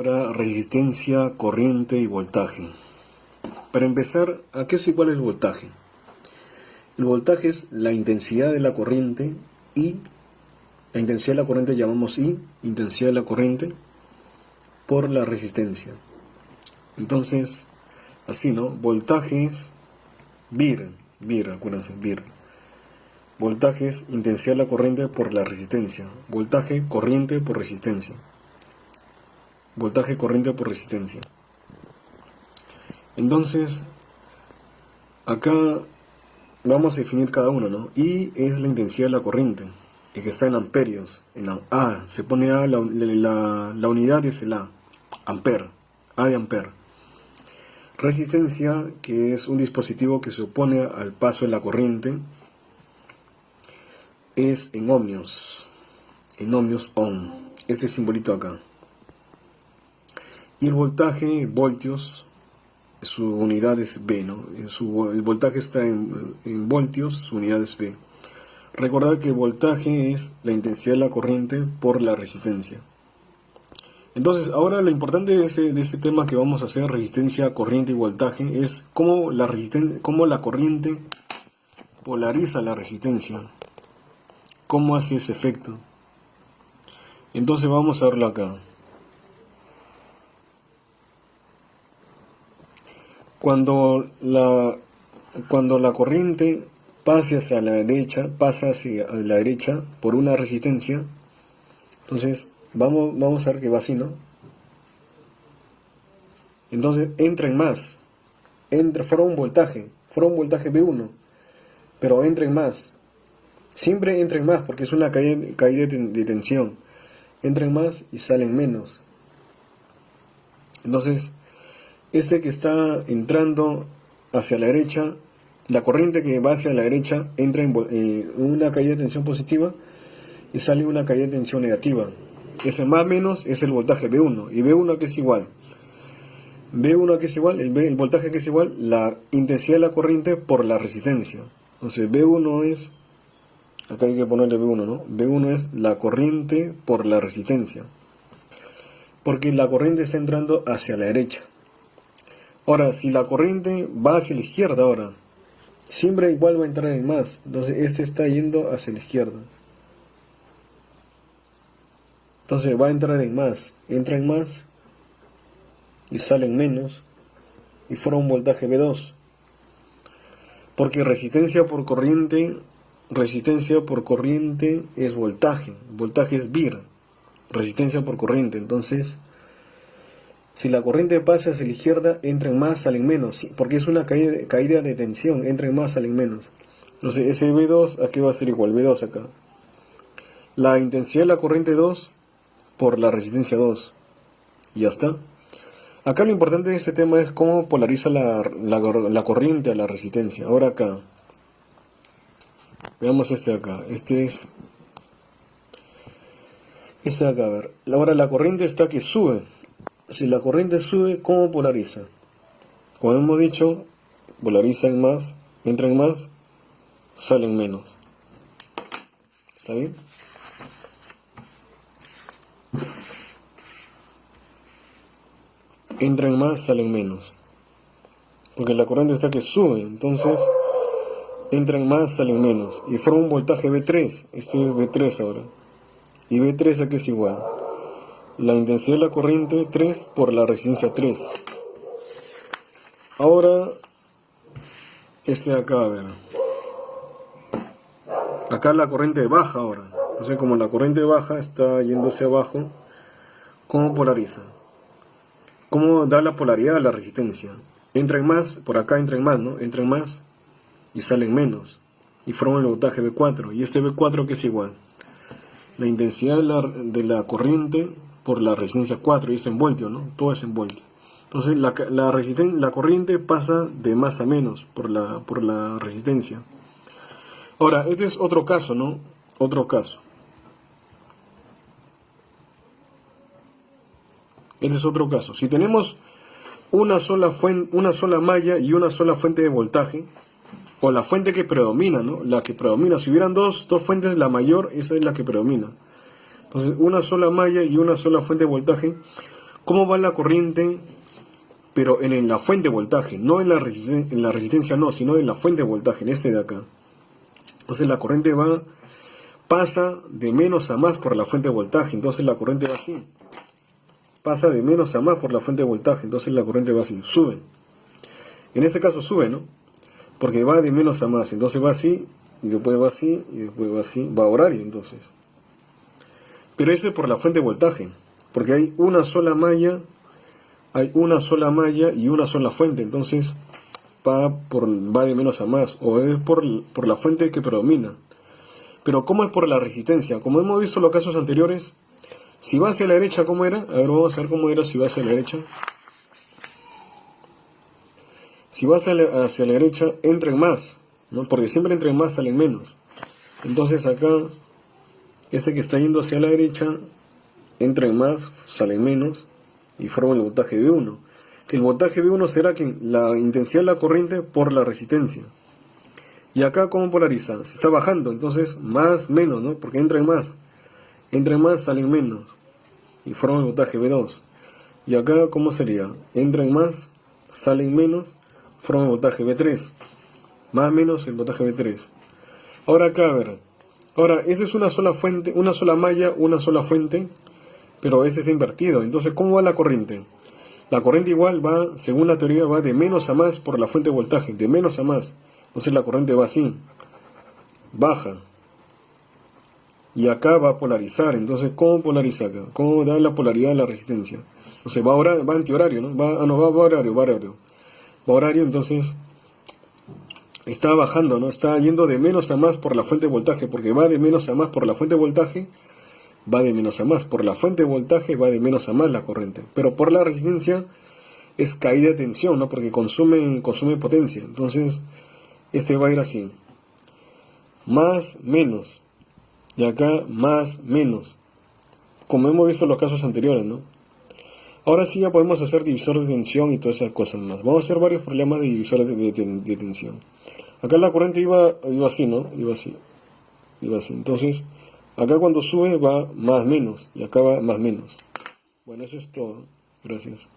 Ahora resistencia, corriente y voltaje. Para empezar, ¿a qué es igual el voltaje? El voltaje es la intensidad de la corriente y la intensidad de la corriente llamamos I, intensidad de la corriente, por la resistencia. Entonces, así, ¿no? Voltaje es vir, acuérdense, vir. Voltaje es intensidad de la corriente por la resistencia. Voltaje, corriente por resistencia. Voltaje, corriente por resistencia. Entonces, acá vamos a definir cada uno, ¿no? I es la intensidad de la corriente, que está en amperios. En la A, se pone A, la unidad es el A, amper, A de amper. Resistencia, que es un dispositivo que se opone al paso de la corriente, es en ohmios, ohm, este simbolito acá. Y el voltaje, voltios, su unidad es V, ¿no? El voltaje está en voltios, su unidad es V. Recordad que el voltaje es la intensidad de la corriente por la resistencia. Entonces, ahora lo importante de ese tema que vamos a hacer, resistencia, corriente y voltaje, es cómo la corriente polariza la resistencia. ¿Cómo hace ese efecto? Entonces vamos a verlo acá. Cuando la corriente pasa hacia la derecha por una resistencia, entonces vamos a ver que va así, ¿no? Entonces entra en más, forma un voltaje V1, pero entra en más, siempre entra en más porque es una caída de tensión, entra en más y sale en menos. Entonces, este que está entrando hacia la derecha, la corriente que va hacia la derecha entra en una caída de tensión positiva y sale una caída de tensión negativa. Ese más menos es el voltaje V1. ¿Y V1 a qué es igual? V1 a qué es igual, el voltaje que es igual, la intensidad de la corriente por la resistencia. Entonces V1 es, acá hay que ponerle V1, ¿no? V1 es la corriente por la resistencia. Porque la corriente está entrando hacia la derecha. Ahora, si la corriente va hacia la izquierda ahora, siempre igual va a entrar en más. Entonces este está yendo hacia la izquierda. Entonces va a entrar en más. Entra en más y sale en menos y forma un voltaje V2. Porque resistencia por corriente es voltaje. Voltaje es vir. Resistencia por corriente. Entonces, si la corriente pasa hacia la izquierda, entra en más, sale en menos, ¿sí? Porque es una caída de tensión, entra en más, sale en menos. Entonces ese V2 aquí va a ser igual, V2 acá. La intensidad de la corriente 2 por la resistencia 2. Y ya está. Acá lo importante de este tema es cómo polariza la corriente a la resistencia. Ahora acá. Veamos este de acá. Este de acá, a ver. Ahora la corriente está que sube. Si la corriente sube, ¿cómo polariza? Como hemos dicho, polariza en más, entra en más, sale en menos. ¿Está bien? Entra en más, sale en menos. Porque la corriente está que sube, entonces entra en más, sale en menos. Y forma un voltaje V3. Este es V3 ahora. Y V3 aquí es igual. La intensidad de la corriente 3 por la resistencia 3. Ahora, este de acá, a ver. Acá la corriente baja ahora. Entonces, como la corriente baja está yéndose abajo, ¿cómo polariza? ¿Cómo da la polaridad a la resistencia? Entra en más, por acá entra en más, ¿no? Entra en más y sale en menos. Y forma el voltaje V4. Y este V4 que es igual. La intensidad de la corriente por la resistencia 4, y es en voltio, ¿no? Todo es en voltio. Entonces la corriente pasa de más a menos por la resistencia. Ahora, este es otro caso, ¿no? Otro caso. Este es otro caso. Si tenemos una sola malla y una sola fuente de voltaje, o la fuente que predomina, ¿no? La que predomina. Si hubieran dos fuentes, la mayor, esa es la que predomina. Entonces, una sola malla y una sola fuente de voltaje. ¿Cómo va la corriente? Pero en la fuente de voltaje, no en la resistencia, no, sino en la fuente de voltaje, en este de acá. Entonces la corriente pasa de menos a más por la fuente de voltaje, entonces la corriente va así. Pasa de menos a más por la fuente de voltaje, entonces la corriente va así, sube. En este caso sube, ¿no? Porque va de menos a más, entonces va así, y después va así, y después va así, va a horario entonces. Pero eso es por la fuente de voltaje, porque hay una sola malla y una sola fuente, entonces va de menos a más, o es por la fuente que predomina. Pero ¿cómo es por la resistencia? Como hemos visto en los casos anteriores, si va hacia la derecha, ¿cómo era? A ver, vamos a ver cómo era si va hacia la derecha. Si va hacia la derecha, entra en más, ¿no? Porque siempre entra en más, salen menos. Entonces acá, este que está yendo hacia la derecha, entra en más, sale menos, y forma el voltaje V1. Que el voltaje V1 será que la intensidad de la corriente por la resistencia. Y acá, ¿cómo polariza? Se está bajando, entonces más, menos, ¿no? Porque entra en más, salen menos, y forma el voltaje V2. Y acá, ¿cómo sería? Entra en más, salen menos, forma el voltaje V3. Más, menos, el voltaje V3. Ahora acá, a ver. Ahora, esta es una sola fuente, una sola malla, una sola fuente, pero ese está invertido. Entonces, ¿cómo va la corriente? La corriente igual va, según la teoría, va de menos a más por la fuente de voltaje, de menos a más. Entonces la corriente va así, baja. Y acá va a polarizar. Entonces, ¿cómo polariza acá? ¿Cómo da la polaridad a la resistencia? Entonces va antihorario, ¿no? Va horario, entonces está bajando, ¿no? Está yendo de menos a más por la fuente de voltaje, porque va de menos a más por la fuente de voltaje, va de menos a más. Por la fuente de voltaje va de menos a más la corriente. Pero por la resistencia es caída de tensión, ¿no? Porque consume potencia. Entonces, este va a ir así. Más, menos. Y acá, más, menos. Como hemos visto en los casos anteriores, ¿no? Ahora sí ya podemos hacer divisor de tensión y todas esas cosas más. Vamos a hacer varios problemas de divisores de tensión. Acá la corriente iba así, ¿no? Iba así. Entonces, acá cuando sube va más, menos. Y acá va más, menos. Bueno, eso es todo. Gracias.